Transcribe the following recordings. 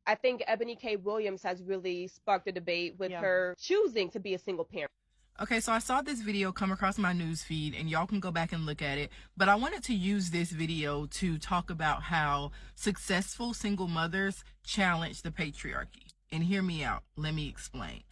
I think Ebony K. Williams has really sparked a debate with Yeah. her choosing to be a single parent. Okay, so I saw this video come across my news feed, and y'all can go back and look at it. But I wanted to use this video to talk about how successful single mothers challenge the patriarchy. And hear me out. Let me explain.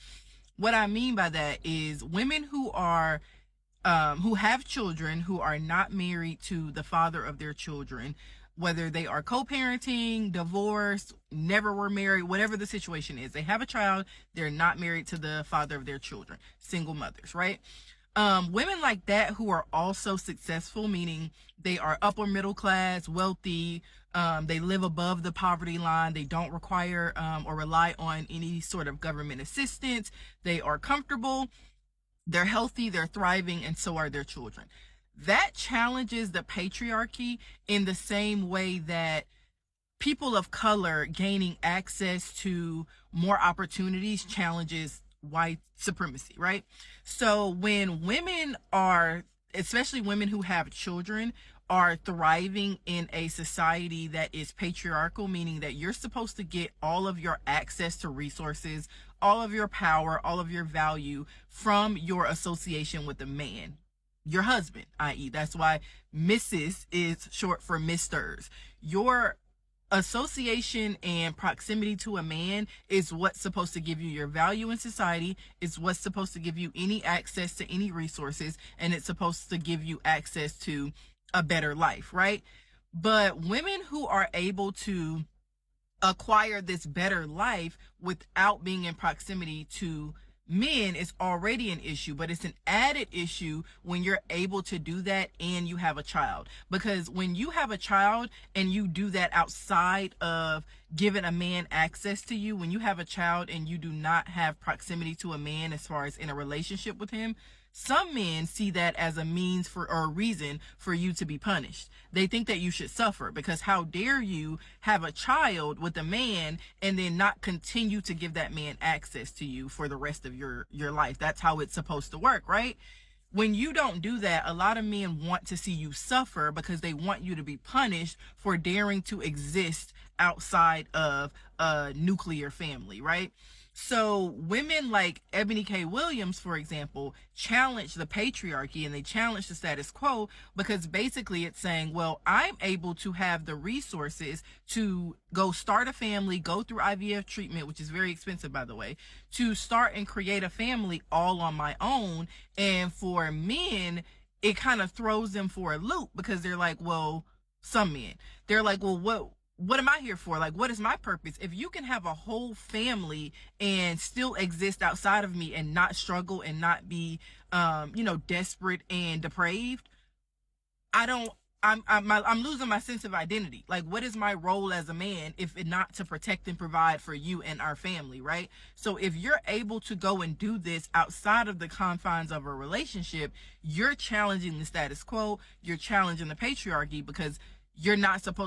What I mean by that is women who have children who are not married to the father of their children, whether they are co-parenting, divorced, never were married, whatever the situation is. They have a child, they're not married to the father of their children, single mothers, right? Women like that who are also successful, meaning they are upper middle class, wealthy, they live above the poverty line, they don't require or rely on any sort of government assistance, they are comfortable, they're healthy, they're thriving, and so are their children. That challenges the patriarchy in the same way that people of color gaining access to more opportunities challenges white supremacy, right? So when women are, especially women who have children, are thriving in a society that is patriarchal, meaning that you're supposed to get all of your access to resources, all of your power, all of your value from your association with a man, your husband, i.e. that's why Mrs. is short for Misters. Your association and proximity to a man is what's supposed to give you your value in society. It's what's supposed to give you any access to any resources, and it's supposed to give you access to a better life, right? But women who are able to acquire this better life without being in proximity to men is already an issue, but it's an added issue when you're able to do that and you have a child. Because when you have a child and you do that outside of giving a man access to you, when you have a child and you do not have proximity to a man as far as in a relationship with him, some men see that as a means for or a reason for you to be punished. They think that you should suffer because how dare you have a child with a man and then not continue to give that man access to you for the rest of your life. That's how it's supposed to work, right? When you don't do that, a lot of men want to see you suffer because they want you to be punished for daring to exist outside of a nuclear family, right? So women like Ebony K. Williams, for example, challenge the patriarchy and they challenge the status quo because basically it's saying, well, I'm able to have the resources to go start a family, go through IVF treatment, which is very expensive, by the way, to start and create a family all on my own. And for men, it kind of throws them for a loop because they're like, well, some men, they're like, well, what am I here for? Like, what is my purpose? If you can have a whole family and still exist outside of me and not struggle and not be, desperate and depraved, I'm losing my sense of identity. Like, what is my role as a man if it not to protect and provide for you and our family, right? So if you're able to go and do this outside of the confines of a relationship, you're challenging the status quo, you're challenging the patriarchy because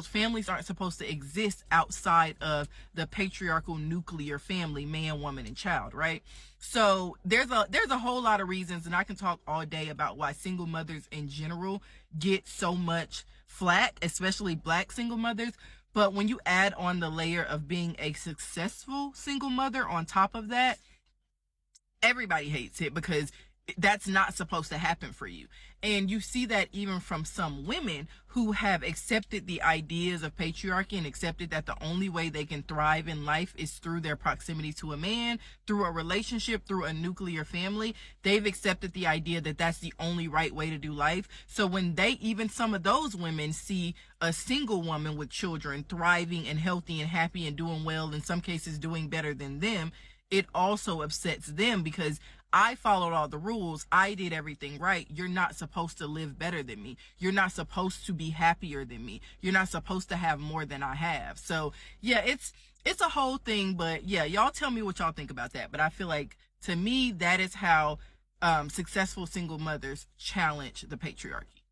families aren't supposed to exist outside of the patriarchal nuclear family, man, woman, and child, right? So there's a whole lot of reasons, and I can talk all day about why single mothers in general get so much flack, especially black single mothers. But when you add on the layer of being a successful single mother on top of that, everybody hates it because that's not supposed to happen for you. And you see that even from some women who have accepted the ideas of patriarchy and accepted that the only way they can thrive in life is through their proximity to a man, through a relationship, through a nuclear family. They've accepted the idea that that's the only right way to do life. So when even some of those women see a single woman with children thriving and healthy and happy and doing well, in some cases doing better than them, it also upsets them because I followed all the rules. I did everything right. You're not supposed to live better than me. You're not supposed to be happier than me. You're not supposed to have more than I have. So yeah, it's a whole thing, but yeah, y'all tell me what y'all think about that. But I feel like to me, that is how successful single mothers challenge the patriarchy.